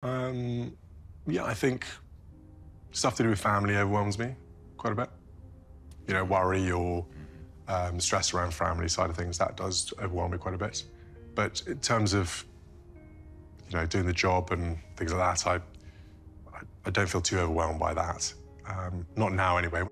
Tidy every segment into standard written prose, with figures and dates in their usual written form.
Um, yeah, I think stuff to do with family overwhelms me quite a bit. You know, worry or stress around family side of things, that does overwhelm me quite a bit. But in terms of, doing the job and things like that, I don't feel too overwhelmed by that. Not now, anyway.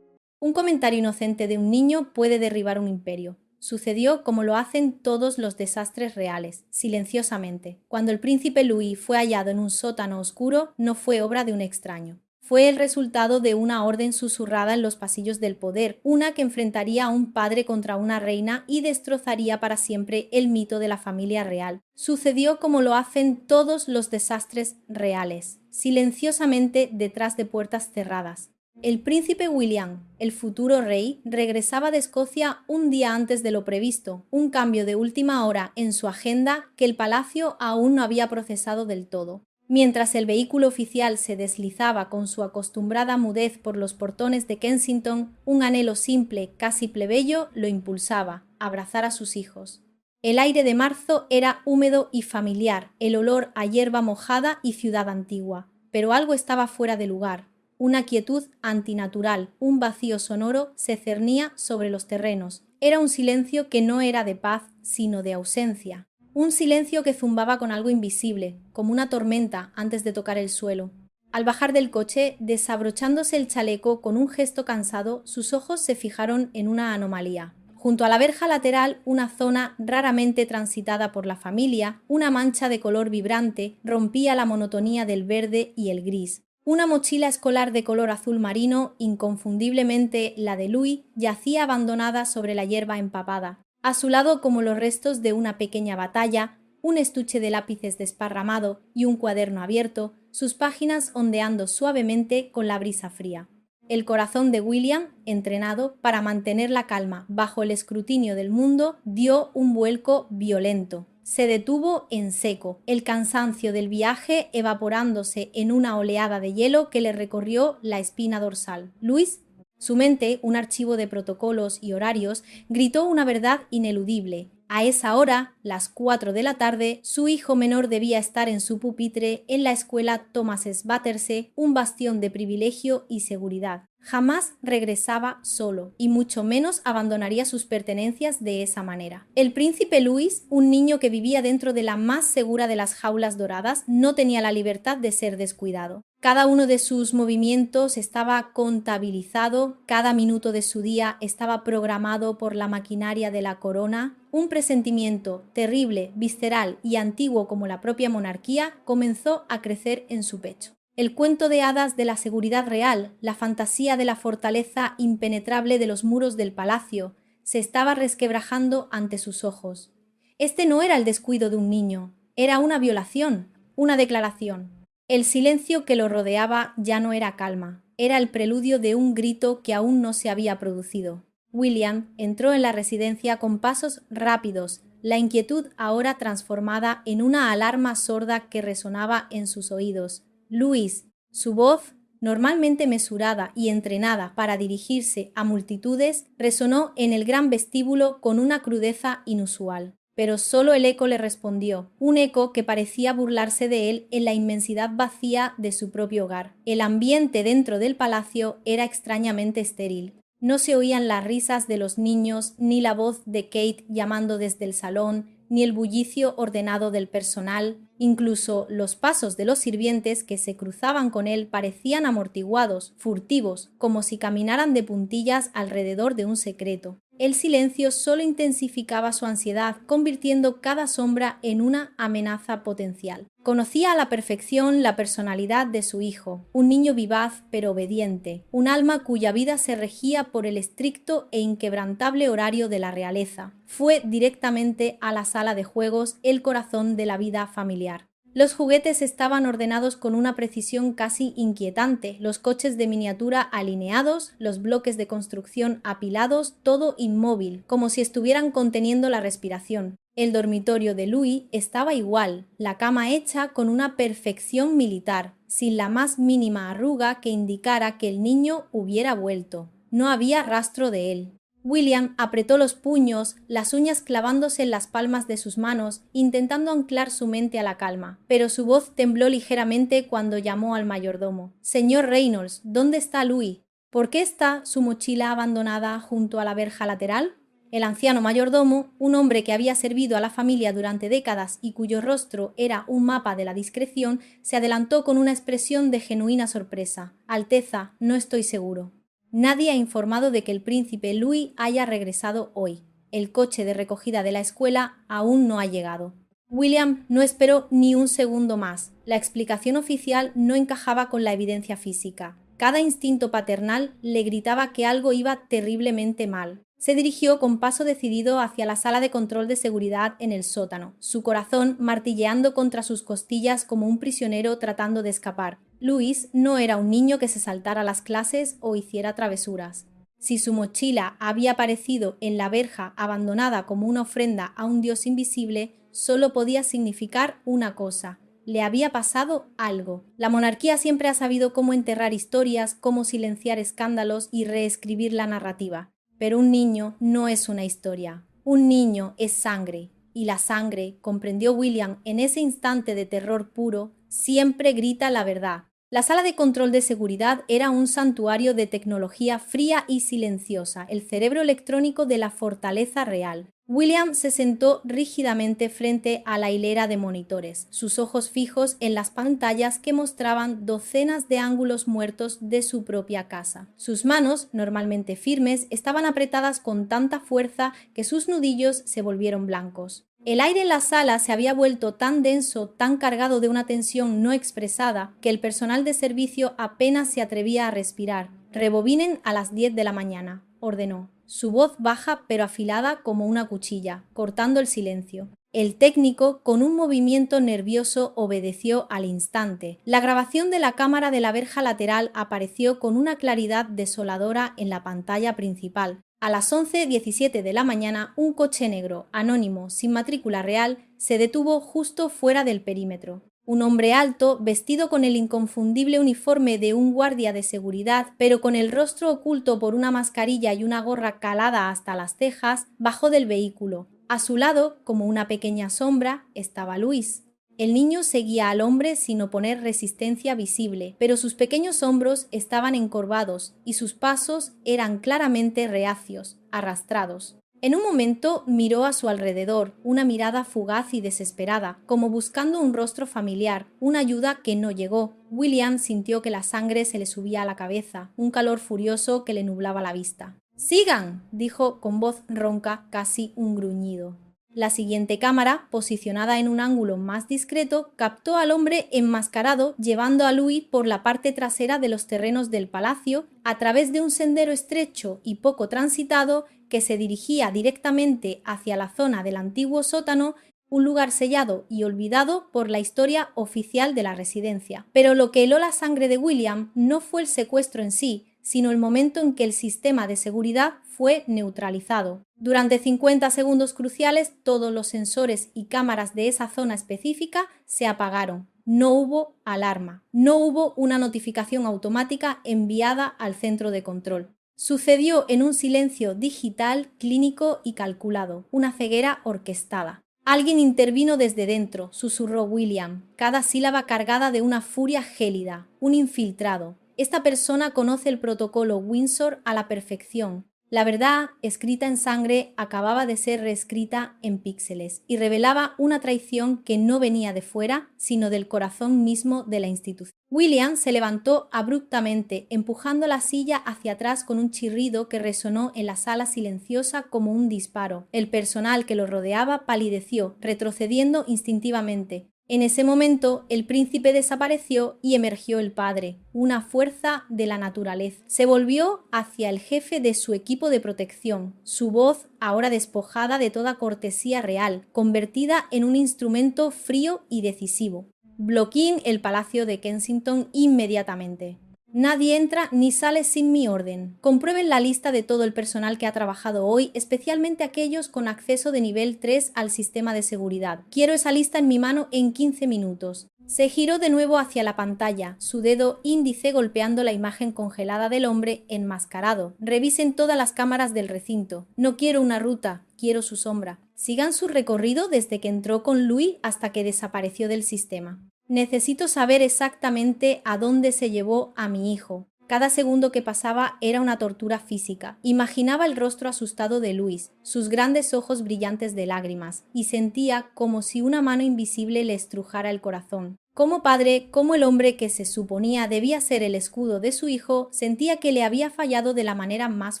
Un comentario inocente de un niño puede derribar un imperio. Sucedió como lo hacen todos los desastres reales, silenciosamente. Cuando el príncipe Louis fue hallado en un sótano oscuro, no fue obra de un extraño. Fue el resultado de una orden susurrada en los pasillos del poder, una que enfrentaría a un padre contra una reina y destrozaría para siempre el mito de la familia real. Sucedió como lo hacen todos los desastres reales, silenciosamente detrás de puertas cerradas. El príncipe William, el futuro rey, regresaba de Escocia un día antes de lo previsto, un cambio de última hora en su agenda que el palacio aún no había procesado del todo. Mientras el vehículo oficial se deslizaba con su acostumbrada mudez por los portones de Kensington, un anhelo simple, casi plebeyo, lo impulsaba: abrazar a sus hijos. El aire de marzo era húmedo y familiar, el olor a hierba mojada y ciudad antigua, pero algo estaba fuera de lugar. Una quietud antinatural, un vacío sonoro se cernía sobre los terrenos. Era un silencio que no era de paz, sino de ausencia. Un silencio que zumbaba con algo invisible, como una tormenta antes de tocar el suelo. Al bajar del coche, desabrochándose el chaleco con un gesto cansado, sus ojos se fijaron en una anomalía. Junto a la verja lateral, una zona raramente transitada por la familia, una mancha de color vibrante rompía la monotonía del verde y el gris. Una mochila escolar de color azul marino, inconfundiblemente la de Louis, yacía abandonada sobre la hierba empapada. A su lado, como los restos de una pequeña batalla, un estuche de lápices desparramado y un cuaderno abierto, sus páginas ondeando suavemente con la brisa fría. El corazón de William, entrenado para mantener la calma bajo el escrutinio del mundo, dio un vuelco violento. Se detuvo en seco, el cansancio del viaje evaporándose en una oleada de hielo que le recorrió la espina dorsal. Luis, su mente, un archivo de protocolos y horarios, gritó una verdad ineludible. A esa hora, las 4 de la tarde, su hijo menor debía estar en su pupitre en la escuela Thomas Battersea, un bastión de privilegio y seguridad. Jamás regresaba solo, y mucho menos abandonaría sus pertenencias de esa manera. El príncipe Louis, un niño que vivía dentro de la más segura de las jaulas doradas, no tenía la libertad de ser descuidado. Cada uno de sus movimientos estaba contabilizado, cada minuto de su día estaba programado por la maquinaria de la corona. Un presentimiento terrible, visceral y antiguo como la propia monarquía comenzó a crecer en su pecho. El cuento de hadas de la seguridad real, la fantasía de la fortaleza impenetrable de los muros del palacio, se estaba resquebrajando ante sus ojos. Este no era el descuido de un niño, era una violación, una declaración. El silencio que lo rodeaba ya no era calma, era el preludio de un grito que aún no se había producido. William entró en la residencia con pasos rápidos, la inquietud ahora transformada en una alarma sorda que resonaba en sus oídos. Louis, su voz, normalmente mesurada y entrenada para dirigirse a multitudes, resonó en el gran vestíbulo con una crudeza inusual. Pero solo el eco le respondió, un eco que parecía burlarse de él en la inmensidad vacía de su propio hogar. El ambiente dentro del palacio era extrañamente estéril. No se oían las risas de los niños, ni la voz de Kate llamando desde el salón, ni el bullicio ordenado del personal. Incluso los pasos de los sirvientes que se cruzaban con él parecían amortiguados, furtivos, como si caminaran de puntillas alrededor de un secreto. El silencio solo intensificaba su ansiedad, convirtiendo cada sombra en una amenaza potencial. Conocía a la perfección la personalidad de su hijo, un niño vivaz pero obediente, un alma cuya vida se regía por el estricto e inquebrantable horario de la realeza. Fue directamente a la sala de juegos el corazón de la vida familiar. Los juguetes estaban ordenados con una precisión casi inquietante, los coches de miniatura alineados, los bloques de construcción apilados, todo inmóvil, como si estuvieran conteniendo la respiración. El dormitorio de Louis estaba igual, la cama hecha con una perfección militar, sin la más mínima arruga que indicara que el niño hubiera vuelto. No había rastro de él. William apretó los puños, las uñas clavándose en las palmas de sus manos, intentando anclar su mente a la calma, pero su voz tembló ligeramente cuando llamó al mayordomo. «Señor Reynolds, ¿dónde está Louis? ¿Por qué está su mochila abandonada junto a la verja lateral?» El anciano mayordomo, un hombre que había servido a la familia durante décadas y cuyo rostro era un mapa de la discreción, se adelantó con una expresión de genuina sorpresa. «Alteza, no estoy seguro». Nadie ha informado de que el príncipe Louis haya regresado hoy. El coche de recogida de la escuela aún no ha llegado. William no esperó ni un segundo más. La explicación oficial no encajaba con la evidencia física. Cada instinto paternal le gritaba que algo iba terriblemente mal. Se dirigió con paso decidido hacia la sala de control de seguridad en el sótano, su corazón martilleando contra sus costillas como un prisionero tratando de escapar. Louis no era un niño que se saltara las clases o hiciera travesuras. Si su mochila había aparecido en la verja abandonada como una ofrenda a un dios invisible, solo podía significar una cosa: le había pasado algo. La monarquía siempre ha sabido cómo enterrar historias, cómo silenciar escándalos y reescribir la narrativa. Pero un niño no es una historia. Un niño es sangre. Y la sangre, comprendió William en ese instante de terror puro, siempre grita la verdad. La sala de control de seguridad era un santuario de tecnología fría y silenciosa, el cerebro electrónico de la fortaleza real. William se sentó rígidamente frente a la hilera de monitores, sus ojos fijos en las pantallas que mostraban docenas de ángulos muertos de su propia casa. Sus manos, normalmente firmes, estaban apretadas con tanta fuerza que sus nudillos se volvieron blancos. El aire en la sala se había vuelto tan denso, tan cargado de una tensión no expresada, que el personal de servicio apenas se atrevía a respirar. «Rebobinen a las 10 de la mañana», ordenó. Su voz baja pero afilada como una cuchilla, cortando el silencio. El técnico, con un movimiento nervioso, obedeció al instante. La grabación de la cámara de la verja lateral apareció con una claridad desoladora en la pantalla principal. A las 11:17 de la mañana, un coche negro, anónimo, sin matrícula real, se detuvo justo fuera del perímetro. Un hombre alto, vestido con el inconfundible uniforme de un guardia de seguridad, pero con el rostro oculto por una mascarilla y una gorra calada hasta las cejas, bajó del vehículo. A su lado, como una pequeña sombra, estaba Louis. El niño seguía al hombre sin oponer resistencia visible, pero sus pequeños hombros estaban encorvados y sus pasos eran claramente reacios, arrastrados. En un momento miró a su alrededor, una mirada fugaz y desesperada, como buscando un rostro familiar, una ayuda que no llegó. William sintió que la sangre se le subía a la cabeza, un calor furioso que le nublaba la vista. «¡Sigan!», dijo con voz ronca, casi un gruñido. La siguiente cámara, posicionada en un ángulo más discreto, captó al hombre enmascarado llevando a Louis por la parte trasera de los terrenos del palacio a través de un sendero estrecho y poco transitado que se dirigía directamente hacia la zona del antiguo sótano, un lugar sellado y olvidado por la historia oficial de la residencia. Pero lo que heló la sangre de William no fue el secuestro en sí, sino el momento en que el sistema de seguridad fue neutralizado. Durante 50 segundos cruciales, todos los sensores y cámaras de esa zona específica se apagaron. No hubo alarma, no hubo una notificación automática enviada al centro de control. Sucedió en un silencio digital, clínico y calculado, una ceguera orquestada. «Alguien intervino desde dentro», susurró William, cada sílaba cargada de una furia gélida. «Un infiltrado. Esta persona conoce el protocolo Windsor a la perfección». La verdad, escrita en sangre, acababa de ser reescrita en píxeles y revelaba una traición que no venía de fuera, sino del corazón mismo de la institución. William se levantó abruptamente, empujando la silla hacia atrás con un chirrido que resonó en la sala silenciosa como un disparo. El personal que lo rodeaba palideció, retrocediendo instintivamente. En ese momento, el príncipe desapareció y emergió el padre, una fuerza de la naturaleza. Se volvió hacia el jefe de su equipo de protección, su voz ahora despojada de toda cortesía real, convertida en un instrumento frío y decisivo. «Bloqueen el palacio de Kensington inmediatamente». Nadie entra ni sale sin mi orden. Comprueben la lista de todo el personal que ha trabajado hoy, especialmente aquellos con acceso de nivel 3 al sistema de seguridad. Quiero esa lista en mi mano en 15 minutos. Se giró de nuevo hacia la pantalla, su dedo índice golpeando la imagen congelada del hombre enmascarado. Revisen todas las cámaras del recinto. No quiero una ruta, quiero su sombra. Sigan su recorrido desde que entró con Louis hasta que desapareció del sistema. Necesito saber exactamente a dónde se llevó a mi hijo. Cada segundo que pasaba era una tortura física. Imaginaba el rostro asustado de Luis, sus grandes ojos brillantes de lágrimas, y sentía como si una mano invisible le estrujara el corazón. Como padre, como el hombre que se suponía debía ser el escudo de su hijo, sentía que le había fallado de la manera más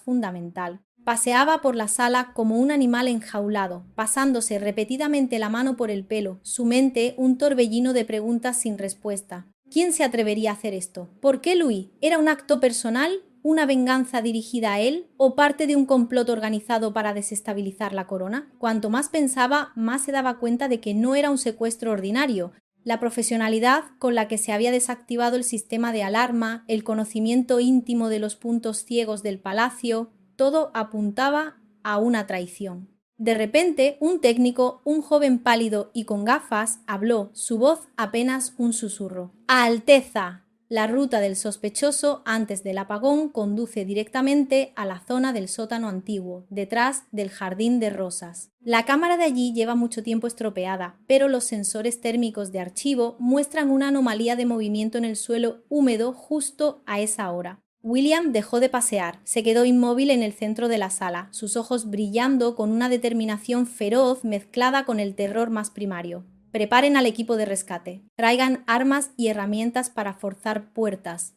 fundamental. Paseaba por la sala como un animal enjaulado, pasándose repetidamente la mano por el pelo, su mente un torbellino de preguntas sin respuesta. ¿Quién se atrevería a hacer esto? ¿Por qué Louis? ¿Era un acto personal? ¿Una venganza dirigida a él? ¿O parte de un complot organizado para desestabilizar la corona? Cuanto más pensaba, más se daba cuenta de que no era un secuestro ordinario. La profesionalidad con la que se había desactivado el sistema de alarma, el conocimiento íntimo de los puntos ciegos del palacio, todo apuntaba a una traición. De repente, un técnico, un joven pálido y con gafas, habló, su voz apenas un susurro. ¡Alteza! La ruta del sospechoso antes del apagón conduce directamente a la zona del sótano antiguo, detrás del jardín de rosas. La cámara de allí lleva mucho tiempo estropeada, pero los sensores térmicos de archivo muestran una anomalía de movimiento en el suelo húmedo justo a esa hora. William dejó de pasear, se quedó inmóvil en el centro de la sala, sus ojos brillando con una determinación feroz mezclada con el terror más primario. Preparen al equipo de rescate, traigan armas y herramientas para forzar puertas.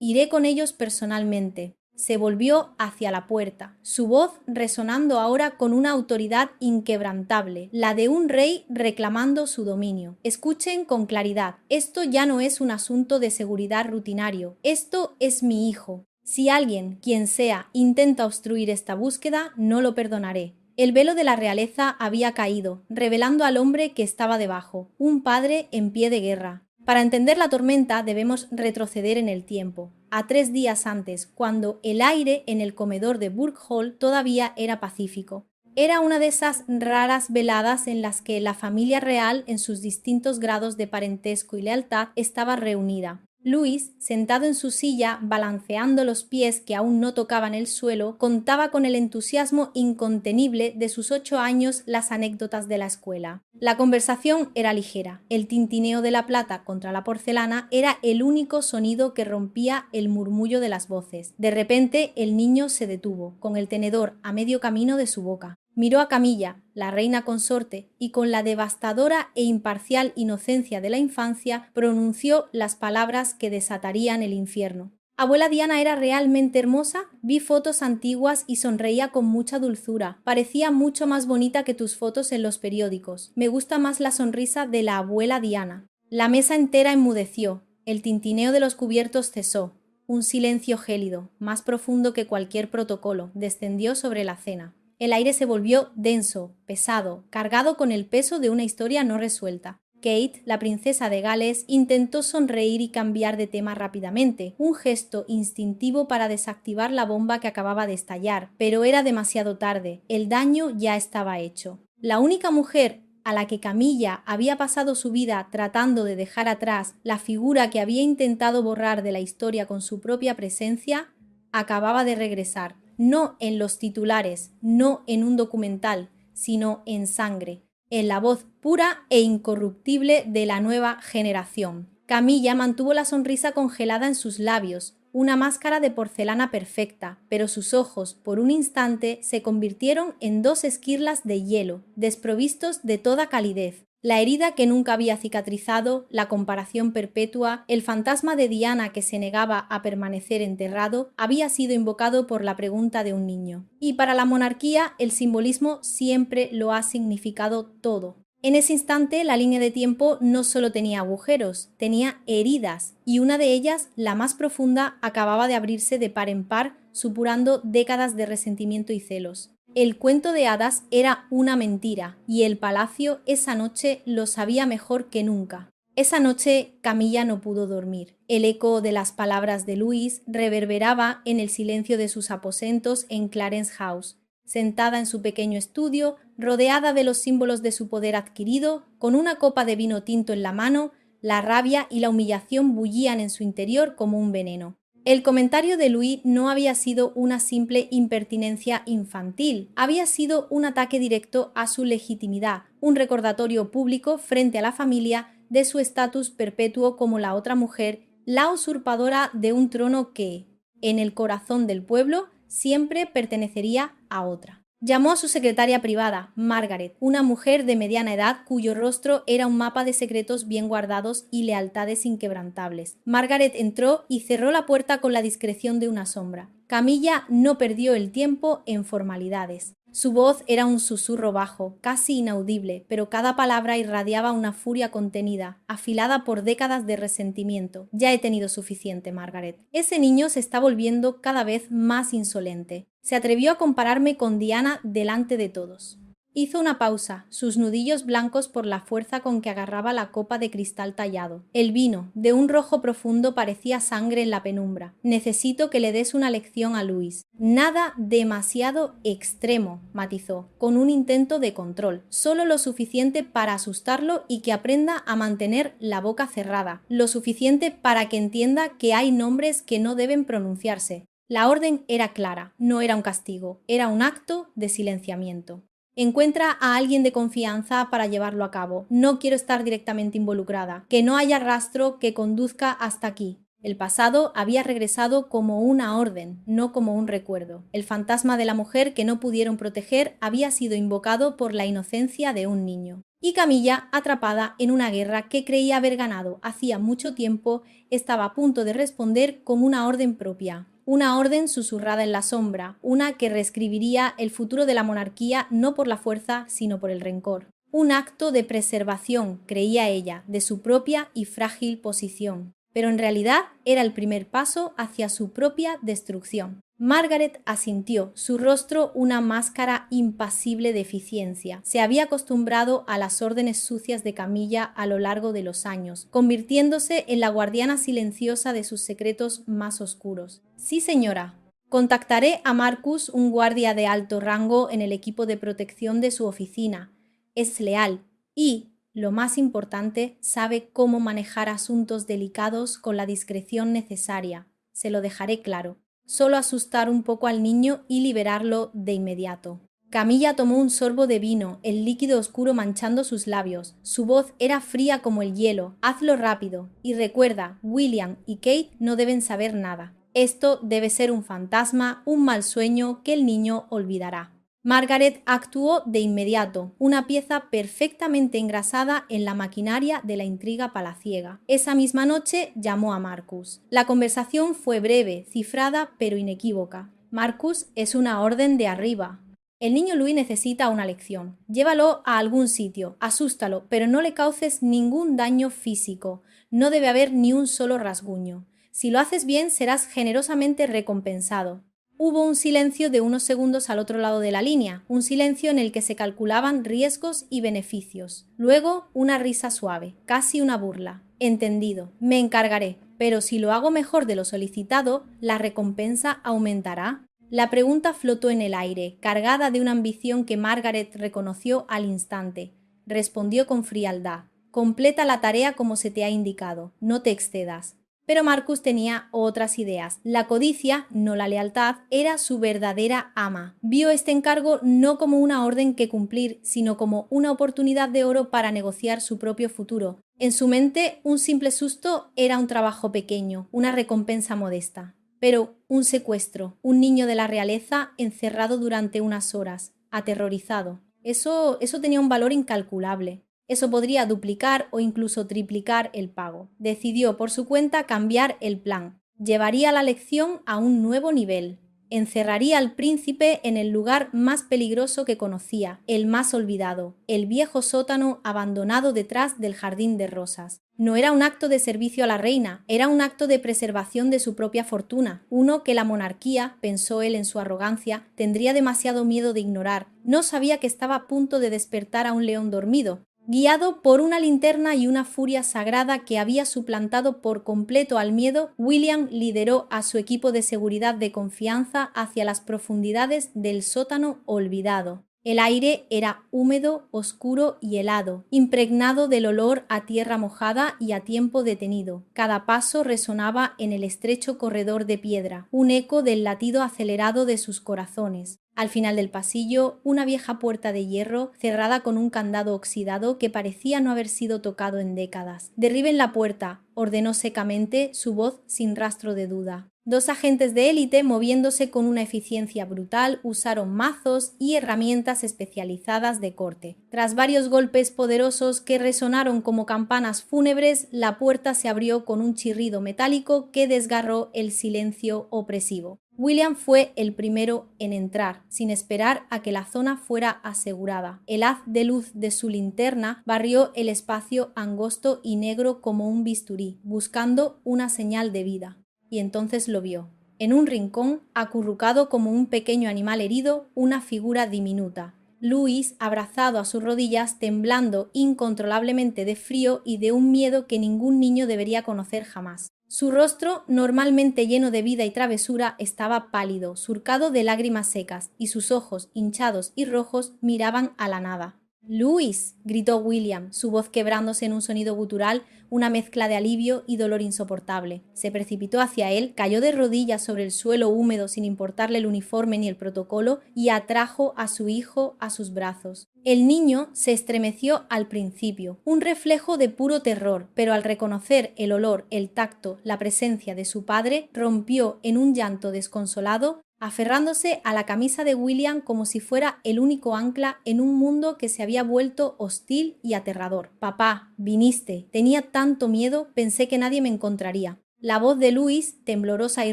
Iré con ellos personalmente. Se volvió hacia la puerta, su voz resonando ahora con una autoridad inquebrantable, la de un rey reclamando su dominio. Escuchen con claridad, esto ya no es un asunto de seguridad rutinario, esto es mi hijo. Si alguien, quien sea, intenta obstruir esta búsqueda, no lo perdonaré. El velo de la realeza había caído, revelando al hombre que estaba debajo, un padre en pie de guerra. Para entender la tormenta debemos retroceder en el tiempo, a 3 días antes, cuando el aire en el comedor de Burke Hall todavía era pacífico. Era una de esas raras veladas en las que la familia real, en sus distintos grados de parentesco y lealtad, estaba reunida. Louis, sentado en su silla, balanceando los pies que aún no tocaban el suelo, contaba con el entusiasmo incontenible de sus 8 años las anécdotas de la escuela. La conversación era ligera. El tintineo de la plata contra la porcelana era el único sonido que rompía el murmullo de las voces. De repente, el niño se detuvo, con el tenedor a medio camino de su boca. Miró a Camilla, la reina consorte, y con la devastadora e imparcial inocencia de la infancia pronunció las palabras que desatarían el infierno. ¿Abuela Diana era realmente hermosa? Vi fotos antiguas y sonreía con mucha dulzura. Parecía mucho más bonita que tus fotos en los periódicos. Me gusta más la sonrisa de la abuela Diana. La mesa entera enmudeció. El tintineo de los cubiertos cesó. Un silencio gélido, más profundo que cualquier protocolo, descendió sobre la cena. El aire se volvió denso, pesado, cargado con el peso de una historia no resuelta. Kate, la princesa de Gales, intentó sonreír y cambiar de tema rápidamente, un gesto instintivo para desactivar la bomba que acababa de estallar, pero era demasiado tarde, el daño ya estaba hecho. La única mujer a la que Camilla había pasado su vida tratando de dejar atrás, la figura que había intentado borrar de la historia con su propia presencia, acababa de regresar. No en los titulares, no en un documental, sino en sangre, en la voz pura e incorruptible de la nueva generación. Camilla mantuvo la sonrisa congelada en sus labios, una máscara de porcelana perfecta, pero sus ojos, por un instante, se convirtieron en 2 esquirlas de hielo, desprovistos de toda calidez. La herida que nunca había cicatrizado, la comparación perpetua, el fantasma de Diana que se negaba a permanecer enterrado, había sido invocado por la pregunta de un niño. Y para la monarquía, el simbolismo siempre lo ha significado todo. En ese instante, la línea de tiempo no solo tenía agujeros, tenía heridas, y una de ellas, la más profunda, acababa de abrirse de par en par, supurando décadas de resentimiento y celos. El cuento de hadas era una mentira, y el palacio esa noche lo sabía mejor que nunca. Esa noche Camilla no pudo dormir. El eco de las palabras de Louis reverberaba en el silencio de sus aposentos en Clarence House. Sentada en su pequeño estudio, rodeada de los símbolos de su poder adquirido, con una copa de vino tinto en la mano, la rabia y la humillación bullían en su interior como un veneno. El comentario de Louis no había sido una simple impertinencia infantil, había sido un ataque directo a su legitimidad, un recordatorio público frente a la familia de su estatus perpetuo como la otra mujer, la usurpadora de un trono que, en el corazón del pueblo, siempre pertenecería a otra. Llamó a su secretaria privada, Margaret, una mujer de mediana edad cuyo rostro era un mapa de secretos bien guardados y lealtades inquebrantables. Margaret entró y cerró la puerta con la discreción de una sombra. Camilla no perdió el tiempo en formalidades. Su voz era un susurro bajo, casi inaudible, pero cada palabra irradiaba una furia contenida, afilada por décadas de resentimiento. Ya he tenido suficiente, Margaret. Ese niño se está volviendo cada vez más insolente. Se atrevió a compararme con Diana delante de todos. Hizo una pausa, sus nudillos blancos por la fuerza con que agarraba la copa de cristal tallado. El vino, de un rojo profundo, parecía sangre en la penumbra. Necesito que le des una lección a Louis. Nada demasiado extremo, matizó, con un intento de control. Solo lo suficiente para asustarlo y que aprenda a mantener la boca cerrada. Lo suficiente para que entienda que hay nombres que no deben pronunciarse. La orden era clara, no era un castigo, era un acto de silenciamiento. Encuentra a alguien de confianza para llevarlo a cabo. No quiero estar directamente involucrada. Que no haya rastro que conduzca hasta aquí. El pasado había regresado como una orden, no como un recuerdo. El fantasma de la mujer que no pudieron proteger había sido invocado por la inocencia de un niño. Y Camilla, atrapada en una guerra que creía haber ganado hacía mucho tiempo, estaba a punto de responder con una orden propia. Una orden susurrada en la sombra, una que reescribiría el futuro de la monarquía no por la fuerza, sino por el rencor. Un acto de preservación, creía ella, de su propia y frágil posición. Pero en realidad era el primer paso hacia su propia destrucción. Margaret asintió, su rostro una máscara impasible de eficiencia. Se había acostumbrado a las órdenes sucias de Camilla a lo largo de los años, convirtiéndose en la guardiana silenciosa de sus secretos más oscuros. Sí, señora. Contactaré a Marcus, un guardia de alto rango en el equipo de protección de su oficina. Es leal y, lo más importante, sabe cómo manejar asuntos delicados con la discreción necesaria. Se lo dejaré claro. Solo asustar un poco al niño y liberarlo de inmediato. Camilla tomó un sorbo de vino, el líquido oscuro manchando sus labios. Su voz era fría como el hielo. Hazlo rápido. Y recuerda, William y Kate no deben saber nada. Esto debe ser un fantasma, un mal sueño que el niño olvidará. Margaret actuó de inmediato, una pieza perfectamente engrasada en la maquinaria de la intriga palaciega. Esa misma noche llamó a Marcus. La conversación fue breve, cifrada, pero inequívoca. Marcus, es una orden de arriba. El niño Louis necesita una lección. Llévalo a algún sitio, asústalo, pero no le causes ningún daño físico. No debe haber ni un solo rasguño. Si lo haces bien, serás generosamente recompensado. Hubo un silencio de unos segundos al otro lado de la línea, un silencio en el que se calculaban riesgos y beneficios. Luego, una risa suave, casi una burla. Entendido, me encargaré, pero si lo hago mejor de lo solicitado, ¿la recompensa aumentará? La pregunta flotó en el aire, cargada de una ambición que Margaret reconoció al instante. Respondió con frialdad. Completa la tarea como se te ha indicado, no te excedas. Pero Marcus tenía otras ideas. La codicia, no la lealtad, era su verdadera ama. Vio este encargo no como una orden que cumplir, sino como una oportunidad de oro para negociar su propio futuro. En su mente, un simple susto era un trabajo pequeño, una recompensa modesta. Pero un secuestro, un niño de la realeza encerrado durante unas horas, aterrorizado. Eso tenía un valor incalculable. Eso podría duplicar o incluso triplicar el pago. Decidió por su cuenta cambiar el plan. Llevaría la lección a un nuevo nivel. Encerraría al príncipe en el lugar más peligroso que conocía, el más olvidado, el viejo sótano abandonado detrás del jardín de rosas. No era un acto de servicio a la reina, era un acto de preservación de su propia fortuna, uno que la monarquía, pensó él en su arrogancia, tendría demasiado miedo de ignorar. No sabía que estaba a punto de despertar a un león dormido. Guiado por una linterna y una furia sagrada que había suplantado por completo al miedo, William lideró a su equipo de seguridad de confianza hacia las profundidades del sótano olvidado. El aire era húmedo, oscuro y helado, impregnado del olor a tierra mojada y a tiempo detenido. Cada paso resonaba en el estrecho corredor de piedra, un eco del latido acelerado de sus corazones. Al final del pasillo, una vieja puerta de hierro, cerrada con un candado oxidado que parecía no haber sido tocado en décadas. «Derriben la puerta», ordenó secamente, su voz sin rastro de duda. Dos agentes de élite, moviéndose con una eficiencia brutal, usaron mazos y herramientas especializadas de corte. Tras varios golpes poderosos que resonaron como campanas fúnebres, la puerta se abrió con un chirrido metálico que desgarró el silencio opresivo. William fue el primero en entrar, sin esperar a que la zona fuera asegurada. El haz de luz de su linterna barrió el espacio angosto y negro como un bisturí, buscando una señal de vida. Y entonces lo vio. En un rincón, acurrucado como un pequeño animal herido, una figura diminuta. Louis, abrazado a sus rodillas, temblando incontrolablemente de frío y de un miedo que ningún niño debería conocer jamás. Su rostro, normalmente lleno de vida y travesura, estaba pálido, surcado de lágrimas secas, y sus ojos, hinchados y rojos, miraban a la nada. «¡Louis!», gritó William, su voz quebrándose en un sonido gutural, una mezcla de alivio y dolor insoportable. Se precipitó hacia él, cayó de rodillas sobre el suelo húmedo sin importarle el uniforme ni el protocolo y atrajo a su hijo a sus brazos. El niño se estremeció al principio, un reflejo de puro terror, pero al reconocer el olor, el tacto, la presencia de su padre, rompió en un llanto desconsolado, aferrándose a la camisa de William como si fuera el único ancla en un mundo que se había vuelto hostil y aterrador. «Papá, viniste. Tenía tanto miedo, pensé que nadie me encontraría». La voz de Louis, temblorosa y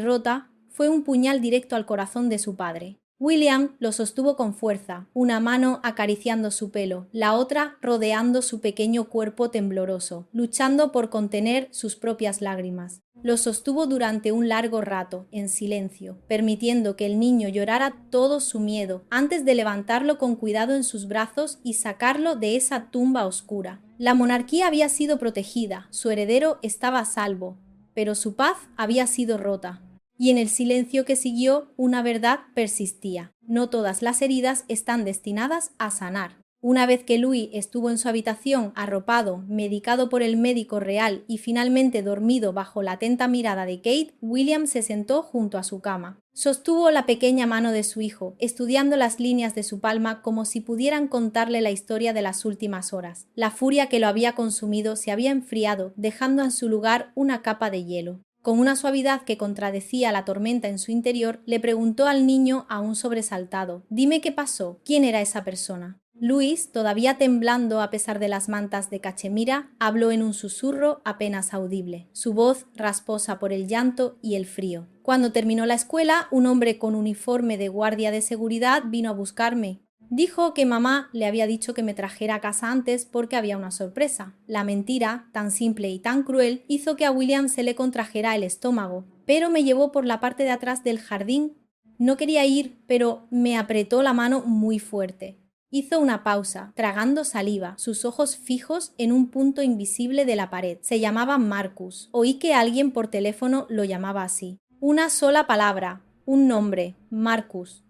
rota, fue un puñal directo al corazón de su padre. William lo sostuvo con fuerza, una mano acariciando su pelo, la otra rodeando su pequeño cuerpo tembloroso, luchando por contener sus propias lágrimas. Lo sostuvo durante un largo rato, en silencio, permitiendo que el niño llorara todo su miedo, antes de levantarlo con cuidado en sus brazos y sacarlo de esa tumba oscura. La monarquía había sido protegida, su heredero estaba a salvo, pero su paz había sido rota. Y en el silencio que siguió, una verdad persistía. No todas las heridas están destinadas a sanar. Una vez que Louis estuvo en su habitación, arropado, medicado por el médico real y finalmente dormido bajo la atenta mirada de Kate, William se sentó junto a su cama. Sostuvo la pequeña mano de su hijo, estudiando las líneas de su palma como si pudieran contarle la historia de las últimas horas. La furia que lo había consumido se había enfriado, dejando en su lugar una capa de hielo. Con una suavidad que contradecía la tormenta en su interior, le preguntó al niño aún sobresaltado: «Dime qué pasó, ¿quién era esa persona?». Louis, todavía temblando a pesar de las mantas de cachemira, habló en un susurro apenas audible, su voz rasposa por el llanto y el frío. «Cuando terminó la escuela, un hombre con uniforme de guardia de seguridad vino a buscarme. Dijo que mamá le había dicho que me trajera a casa antes porque había una sorpresa. La mentira, tan simple y tan cruel, hizo que a William se le contrajera el estómago, pero me llevó por la parte de atrás del jardín. No quería ir, pero me apretó la mano muy fuerte». Hizo una pausa, tragando saliva, sus ojos fijos en un punto invisible de la pared. Se llamaba Marcus. Oí que alguien por teléfono lo llamaba así. Una sola palabra, un nombre, Marcus.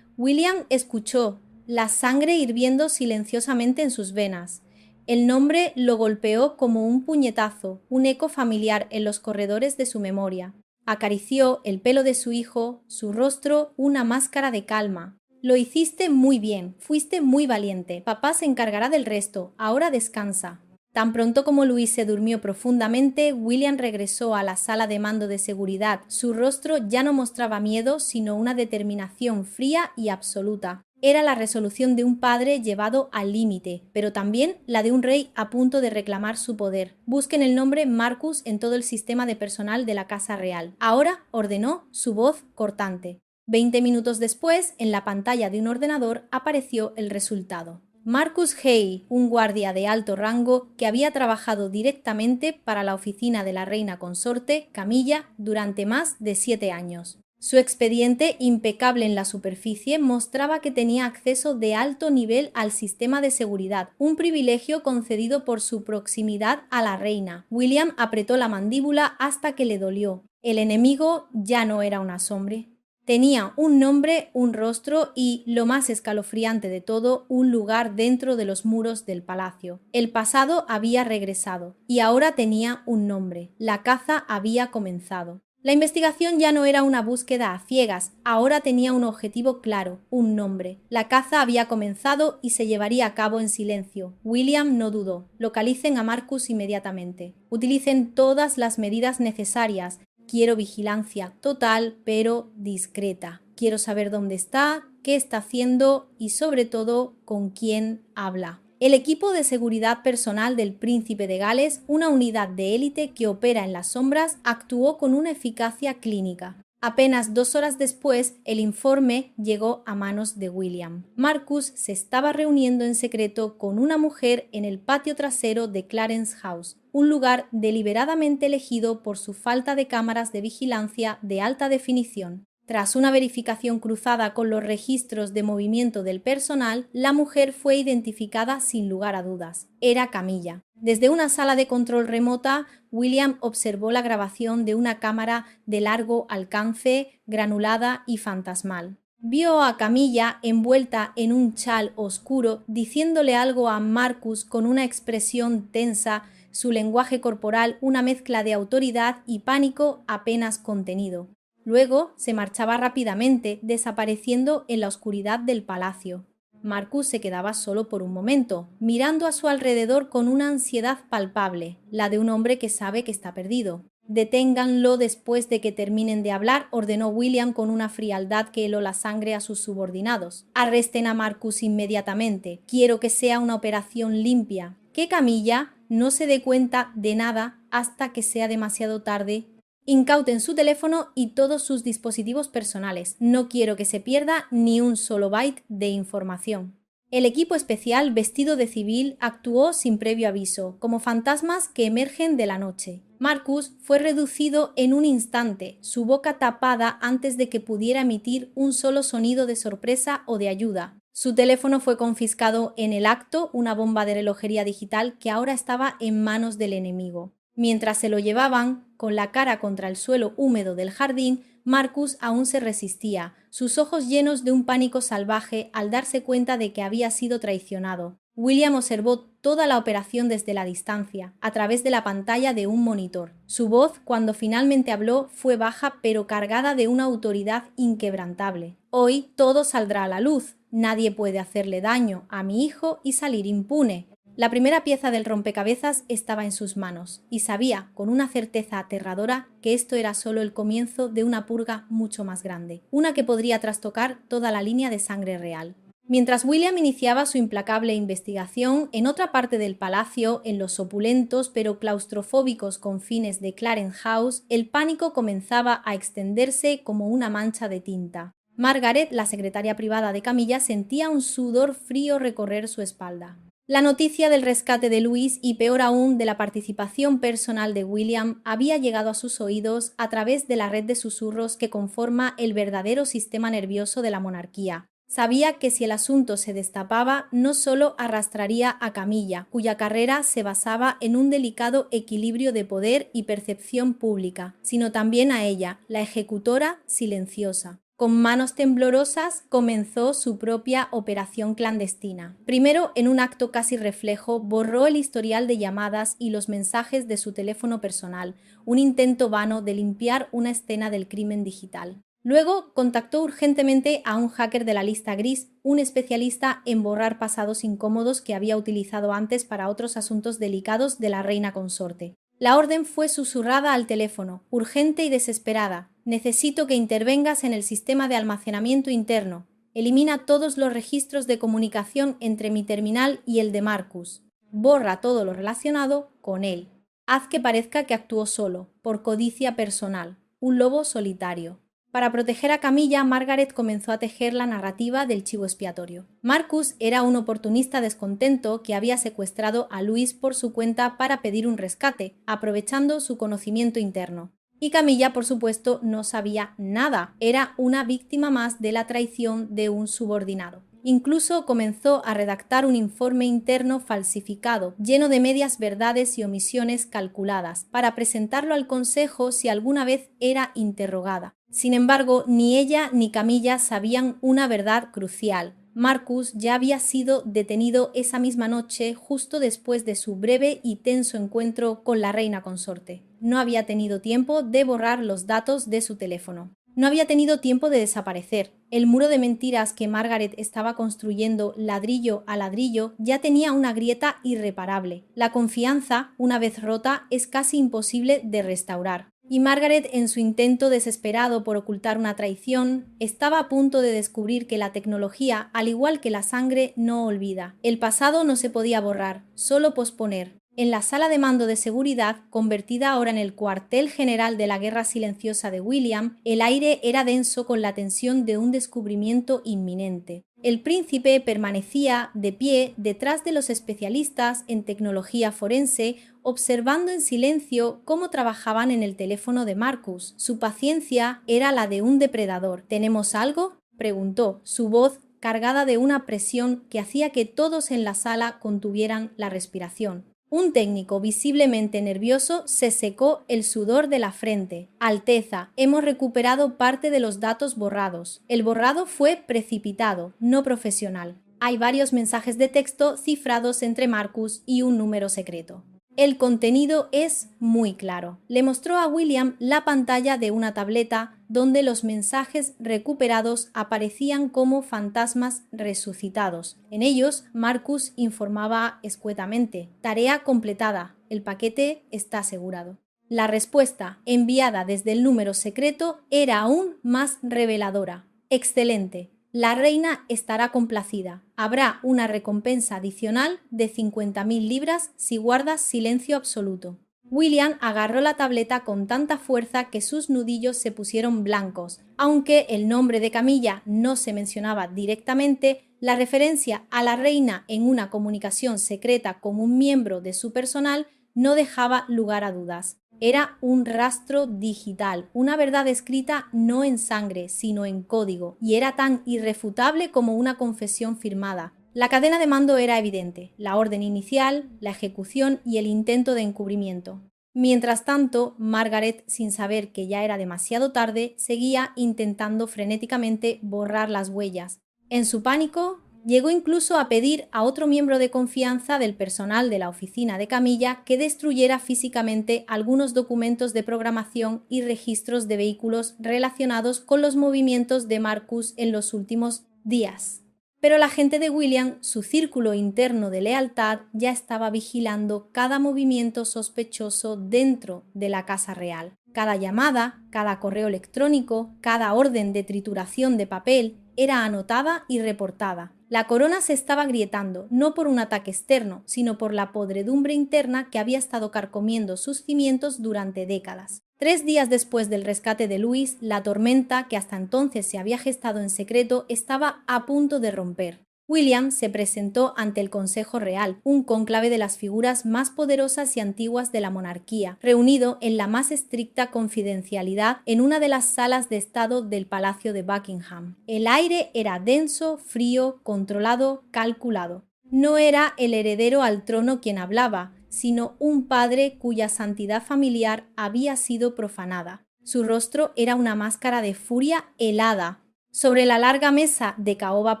William escuchó, la sangre hirviendo silenciosamente en sus venas. El nombre lo golpeó como un puñetazo, un eco familiar en los corredores de su memoria. Acarició el pelo de su hijo, su rostro una máscara de calma. «Lo hiciste muy bien, fuiste muy valiente. Papá se encargará del resto. Ahora descansa». Tan pronto como Louis se durmió profundamente, William regresó a la sala de mando de seguridad. Su rostro ya no mostraba miedo, sino una determinación fría y absoluta. Era la resolución de un padre llevado al límite, pero también la de un rey a punto de reclamar su poder. «Busquen el nombre Marcus en todo el sistema de personal de la Casa Real». Ahora, ordenó, su voz cortante. 20 minutos después, en la pantalla de un ordenador, apareció el resultado. Marcus Hay, un guardia de alto rango que había trabajado directamente para la oficina de la reina consorte, Camilla, durante más de 7 años. Su expediente, impecable en la superficie, mostraba que tenía acceso de alto nivel al sistema de seguridad, un privilegio concedido por su proximidad a la reina. William apretó la mandíbula hasta que le dolió. El enemigo ya no era un asombro. Tenía un nombre, un rostro y, lo más escalofriante de todo, un lugar dentro de los muros del palacio. El pasado había regresado y ahora tenía un nombre. La caza había comenzado. La investigación ya no era una búsqueda a ciegas, ahora tenía un objetivo claro, un nombre. La caza había comenzado y se llevaría a cabo en silencio. William no dudó. Localicen a Marcus inmediatamente. Utilicen todas las medidas necesarias. Quiero vigilancia total, pero discreta. Quiero saber dónde está, qué está haciendo y, sobre todo, con quién habla. El equipo de seguridad personal del Príncipe de Gales, una unidad de élite que opera en las sombras, actuó con una eficacia clínica. Apenas 2 horas después, el informe llegó a manos de William. Marcus se estaba reuniendo en secreto con una mujer en el patio trasero de Clarence House, un lugar deliberadamente elegido por su falta de cámaras de vigilancia de alta definición. Tras una verificación cruzada con los registros de movimiento del personal, la mujer fue identificada sin lugar a dudas. Era Camilla. Desde una sala de control remota, William observó la grabación de una cámara de largo alcance, granulada y fantasmal. Vio a Camilla envuelta en un chal oscuro, diciéndole algo a Marcus con una expresión tensa, su lenguaje corporal una mezcla de autoridad y pánico apenas contenido. Luego se marchaba rápidamente, desapareciendo en la oscuridad del palacio. Marcus se quedaba solo por un momento, mirando a su alrededor con una ansiedad palpable, la de un hombre que sabe que está perdido. Deténganlo después de que terminen de hablar, ordenó William con una frialdad que heló la sangre a sus subordinados. Arresten a Marcus inmediatamente. Quiero que sea una operación limpia. Que Camilla no se dé cuenta de nada hasta que sea demasiado tarde. Incauten su teléfono y todos sus dispositivos personales. No quiero que se pierda ni un solo byte de información. El equipo especial vestido de civil actuó sin previo aviso, como fantasmas que emergen de la noche. Marcus fue reducido en un instante, su boca tapada antes de que pudiera emitir un solo sonido de sorpresa o de ayuda. Su teléfono fue confiscado en el acto, una bomba de relojería digital que ahora estaba en manos del enemigo. Mientras se lo llevaban, con la cara contra el suelo húmedo del jardín, Marcus aún se resistía, sus ojos llenos de un pánico salvaje al darse cuenta de que había sido traicionado. William observó toda la operación desde la distancia, a través de la pantalla de un monitor. Su voz, cuando finalmente habló, fue baja pero cargada de una autoridad inquebrantable. Hoy todo saldrá a la luz. Nadie puede hacerle daño a mi hijo y salir impune. La primera pieza del rompecabezas estaba en sus manos, y sabía, con una certeza aterradora, que esto era solo el comienzo de una purga mucho más grande, una que podría trastocar toda la línea de sangre real. Mientras William iniciaba su implacable investigación, en otra parte del palacio, en los opulentos pero claustrofóbicos confines de Clarence House, el pánico comenzaba a extenderse como una mancha de tinta. Margaret, la secretaria privada de Camilla, sentía un sudor frío recorrer su espalda. La noticia del rescate de Louis y, peor aún, de la participación personal de William había llegado a sus oídos a través de la red de susurros que conforma el verdadero sistema nervioso de la monarquía. Sabía que si el asunto se destapaba, no solo arrastraría a Camilla, cuya carrera se basaba en un delicado equilibrio de poder y percepción pública, sino también a ella, la ejecutora silenciosa. Con manos temblorosas comenzó su propia operación clandestina. Primero, en un acto casi reflejo, borró el historial de llamadas y los mensajes de su teléfono personal, un intento vano de limpiar una escena del crimen digital. Luego, contactó urgentemente a un hacker de la lista gris, un especialista en borrar pasados incómodos que había utilizado antes para otros asuntos delicados de la reina consorte. La orden fue susurrada al teléfono, urgente y desesperada. Necesito que intervengas en el sistema de almacenamiento interno. Elimina todos los registros de comunicación entre mi terminal y el de Marcus. Borra todo lo relacionado con él. Haz que parezca que actuó solo, por codicia personal. Un lobo solitario. Para proteger a Camilla, Margaret comenzó a tejer la narrativa del chivo expiatorio. Marcus era un oportunista descontento que había secuestrado a Louis por su cuenta para pedir un rescate, aprovechando su conocimiento interno. Y Camilla, por supuesto, no sabía nada. Era una víctima más de la traición de un subordinado. Incluso comenzó a redactar un informe interno falsificado, lleno de medias verdades y omisiones calculadas, para presentarlo al Consejo si alguna vez era interrogada. Sin embargo, ni ella ni Camilla sabían una verdad crucial. Marcus ya había sido detenido esa misma noche, justo después de su breve y tenso encuentro con la reina consorte. No había tenido tiempo de borrar los datos de su teléfono. No había tenido tiempo de desaparecer. El muro de mentiras que Margaret estaba construyendo ladrillo a ladrillo ya tenía una grieta irreparable. La confianza, una vez rota, es casi imposible de restaurar. Y Margaret, en su intento desesperado por ocultar una traición, estaba a punto de descubrir que la tecnología, al igual que la sangre, no olvida. El pasado no se podía borrar, solo posponer. En la sala de mando de seguridad, convertida ahora en el cuartel general de la guerra silenciosa de William, el aire era denso con la tensión de un descubrimiento inminente. El príncipe permanecía de pie detrás de los especialistas en tecnología forense, observando en silencio cómo trabajaban en el teléfono de Marcus. Su paciencia era la de un depredador. ¿Tenemos algo?, preguntó, su voz cargada de una presión que hacía que todos en la sala contuvieran la respiración. Un técnico visiblemente nervioso se secó el sudor de la frente. Alteza, hemos recuperado parte de los datos borrados. El borrado fue precipitado, no profesional. Hay varios mensajes de texto cifrados entre Marcus y un número secreto. El contenido es muy claro. Le mostró a William la pantalla de una tableta donde los mensajes recuperados aparecían como fantasmas resucitados. En ellos, Marcus informaba escuetamente: tarea completada, el paquete está asegurado. La respuesta, enviada desde el número secreto, era aún más reveladora. Excelente. La reina estará complacida. Habrá una recompensa adicional de 50.000 libras si guardas silencio absoluto. William agarró la tableta con tanta fuerza que sus nudillos se pusieron blancos. Aunque el nombre de Camilla no se mencionaba directamente, la referencia a la reina en una comunicación secreta con un miembro de su personal no dejaba lugar a dudas. Era un rastro digital, una verdad escrita no en sangre, sino en código, y era tan irrefutable como una confesión firmada. La cadena de mando era evidente: la orden inicial, la ejecución y el intento de encubrimiento. Mientras tanto, Margaret, sin saber que ya era demasiado tarde, seguía intentando frenéticamente borrar las huellas. En su pánico, llegó incluso a pedir a otro miembro de confianza del personal de la oficina de Camilla que destruyera físicamente algunos documentos de programación y registros de vehículos relacionados con los movimientos de Marcus en los últimos días. Pero la gente de William, su círculo interno de lealtad, ya estaba vigilando cada movimiento sospechoso dentro de la Casa Real. Cada llamada, cada correo electrónico, cada orden de trituración de papel era anotada y reportada. La corona se estaba agrietando, no por un ataque externo, sino por la podredumbre interna que había estado carcomiendo sus cimientos durante décadas. 3 días después del rescate de Louis, la tormenta, que hasta entonces se había gestado en secreto, estaba a punto de romper. William se presentó ante el Consejo Real, un cónclave de las figuras más poderosas y antiguas de la monarquía, reunido en la más estricta confidencialidad en una de las salas de estado del Palacio de Buckingham. El aire era denso, frío, controlado, calculado. No era el heredero al trono quien hablaba, sino un padre cuya santidad familiar había sido profanada. Su rostro era una máscara de furia helada. Sobre la larga mesa de caoba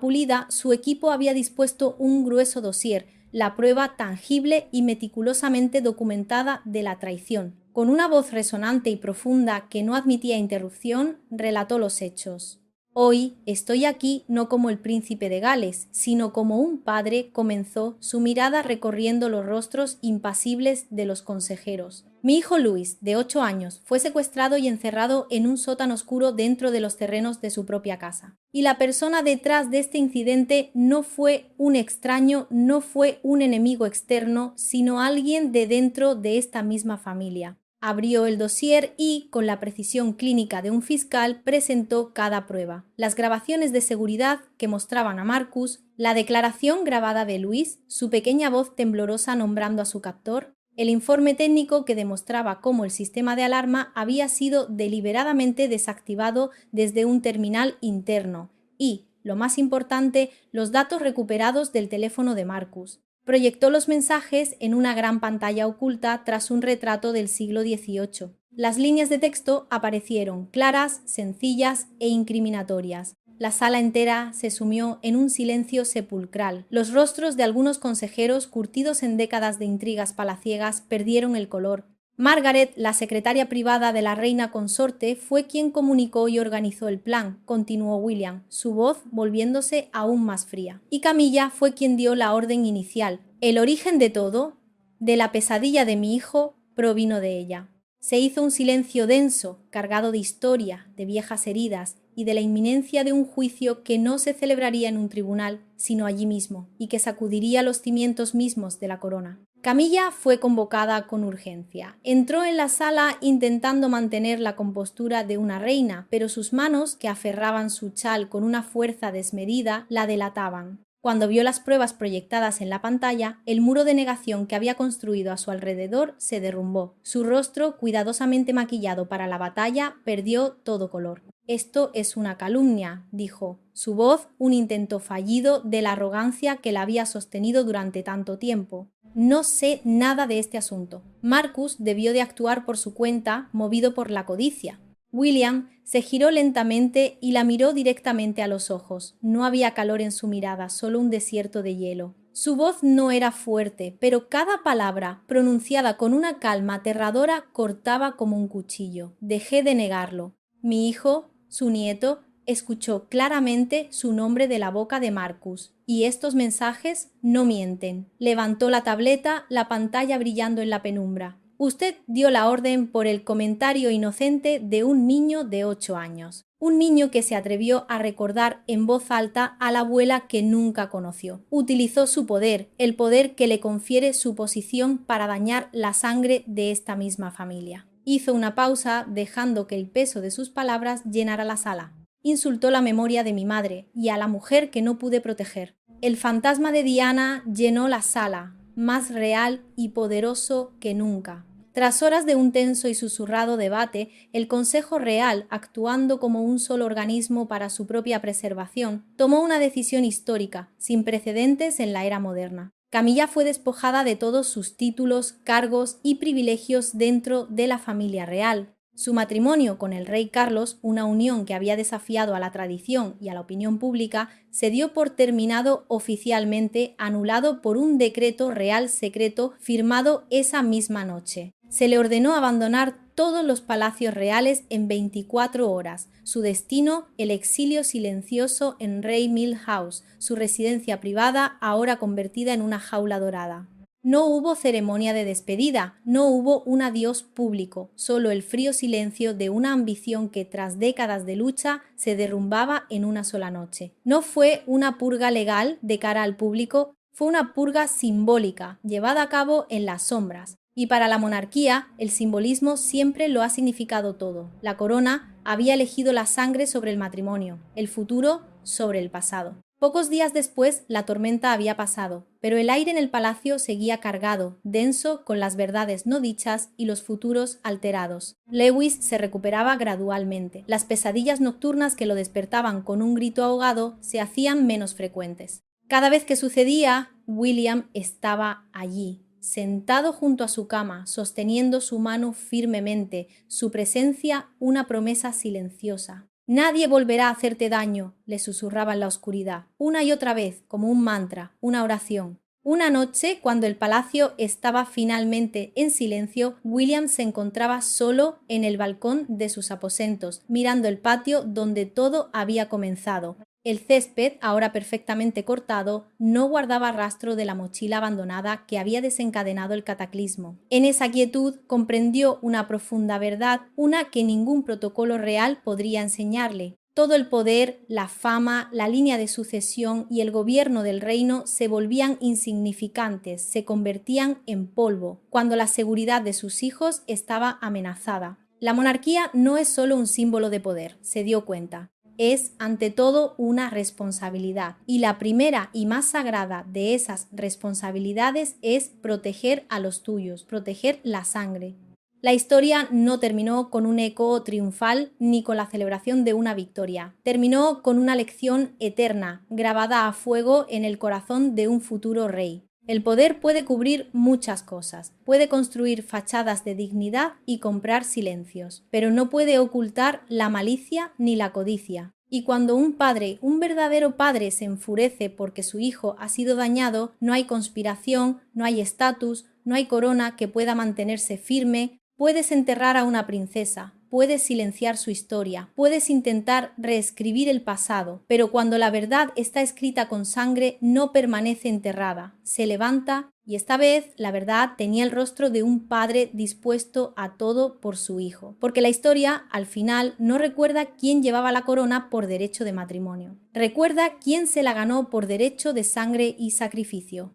pulida, su equipo había dispuesto un grueso dossier, la prueba tangible y meticulosamente documentada de la traición. Con una voz resonante y profunda que no admitía interrupción, relató los hechos. Hoy estoy aquí no como el príncipe de Gales, sino como un padre, comenzó, su mirada recorriendo los rostros impasibles de los consejeros. Mi hijo Louis, de 8 años, fue secuestrado y encerrado en un sótano oscuro dentro de los terrenos de su propia casa. Y la persona detrás de este incidente no fue un extraño, no fue un enemigo externo, sino alguien de dentro de esta misma familia. Abrió el dossier y, con la precisión clínica de un fiscal, presentó cada prueba. Las grabaciones de seguridad que mostraban a Marcus, la declaración grabada de Louis, su pequeña voz temblorosa nombrando a su captor, El informe técnico que demostraba cómo el sistema de alarma había sido deliberadamente desactivado desde un terminal interno y, lo más importante, los datos recuperados del teléfono de Marcus. Proyectó los mensajes en una gran pantalla oculta tras un retrato del siglo XVIII. Las líneas de texto aparecieron claras, sencillas e incriminatorias. La sala entera se sumió en un silencio sepulcral. Los rostros de algunos consejeros, curtidos en décadas de intrigas palaciegas, perdieron el color. Margaret, la secretaria privada de la reina consorte, fue quien comunicó y organizó el plan, continuó William, su voz volviéndose aún más fría. Y Camilla fue quien dio la orden inicial. El origen de todo, de la pesadilla de mi hijo, provino de ella. Se hizo un silencio denso, cargado de historia, de viejas heridas y de la inminencia de un juicio que no se celebraría en un tribunal, sino allí mismo, y que sacudiría los cimientos mismos de la corona. Camilla fue convocada con urgencia. Entró en la sala intentando mantener la compostura de una reina, pero sus manos, que aferraban su chal con una fuerza desmedida, la delataban. Cuando vio las pruebas proyectadas en la pantalla, el muro de negación que había construido a su alrededor se derrumbó. Su rostro, cuidadosamente maquillado para la batalla, perdió todo color. Esto es una calumnia, dijo. Su voz, un intento fallido de la arrogancia que la había sostenido durante tanto tiempo. No sé nada de este asunto. Marcus debió de actuar por su cuenta, movido por la codicia. William se giró lentamente y la miró directamente a los ojos. No había calor en su mirada, solo un desierto de hielo. Su voz no era fuerte, pero cada palabra, pronunciada con una calma aterradora, cortaba como un cuchillo. Dejé de negarlo. Mi hijo, su nieto, escuchó claramente su nombre de la boca de Marcus. Y estos mensajes no mienten. Levantó la tableta, la pantalla brillando en la penumbra. Usted dio la orden por el comentario inocente de un niño de 8 años. Un niño que se atrevió a recordar en voz alta a la abuela que nunca conoció. Utilizó su poder, el poder que le confiere su posición para dañar la sangre de esta misma familia. Hizo una pausa, dejando que el peso de sus palabras llenara la sala. Insultó la memoria de mi madre y a la mujer que no pude proteger. El fantasma de Diana llenó la sala, más real y poderoso que nunca. Tras horas de un tenso y susurrado debate, el Consejo Real, actuando como un solo organismo para su propia preservación, tomó una decisión histórica, sin precedentes en la era moderna. Camilla fue despojada de todos sus títulos, cargos y privilegios dentro de la familia real. Su matrimonio con el rey Carlos, una unión que había desafiado a la tradición y a la opinión pública, se dio por terminado oficialmente, anulado por un decreto real secreto firmado esa misma noche. Se le ordenó abandonar todos los palacios reales en 24 horas. Su destino, el exilio silencioso en Rey Mill House, su residencia privada ahora convertida en una jaula dorada. No hubo ceremonia de despedida, no hubo un adiós público, solo el frío silencio de una ambición que tras décadas de lucha se derrumbaba en una sola noche. No fue una purga legal de cara al público, fue una purga simbólica, llevada a cabo en las sombras. Y para la monarquía, el simbolismo siempre lo ha significado todo. La corona había elegido la sangre sobre el matrimonio, el futuro sobre el pasado. Pocos días después, la tormenta había pasado, pero el aire en el palacio seguía cargado, denso, con las verdades no dichas y los futuros alterados. Lewis se recuperaba gradualmente. Las pesadillas nocturnas que lo despertaban con un grito ahogado se hacían menos frecuentes. Cada vez que sucedía, William estaba allí, sentado junto a su cama, sosteniendo su mano firmemente, su presencia una promesa silenciosa. Nadie volverá a hacerte daño, le susurraba en la oscuridad, una y otra vez, como un mantra, una oración. Una noche, cuando el palacio estaba finalmente en silencio, William se encontraba solo en el balcón de sus aposentos, mirando el patio donde todo había comenzado. El césped, ahora perfectamente cortado, no guardaba rastro de la mochila abandonada que había desencadenado el cataclismo. En esa quietud comprendió una profunda verdad, una que ningún protocolo real podría enseñarle. Todo el poder, la fama, la línea de sucesión y el gobierno del reino se volvían insignificantes, se convertían en polvo, cuando la seguridad de sus hijos estaba amenazada. La monarquía no es solo un símbolo de poder, se dio cuenta. es ante todo una responsabilidad, y la primera y más sagrada de esas responsabilidades es proteger a los tuyos, proteger la sangre. La historia no terminó con un eco triunfal ni con la celebración de una victoria. Terminó con una lección eterna, grabada a fuego en el corazón de un futuro rey. El poder puede cubrir muchas cosas, puede construir fachadas de dignidad y comprar silencios, pero no puede ocultar la malicia ni la codicia. Y cuando un padre, un verdadero padre, se enfurece porque su hijo ha sido dañado, no hay conspiración, no hay estatus, no hay corona que pueda mantenerse firme. Puedes enterrar a una princesa, puedes silenciar su historia, puedes intentar reescribir el pasado, pero cuando la verdad está escrita con sangre no permanece enterrada, se levanta, y esta vez la verdad tenía el rostro de un padre dispuesto a todo por su hijo, porque la historia al final no recuerda quién llevaba la corona por derecho de matrimonio, recuerda quién se la ganó por derecho de sangre y sacrificio.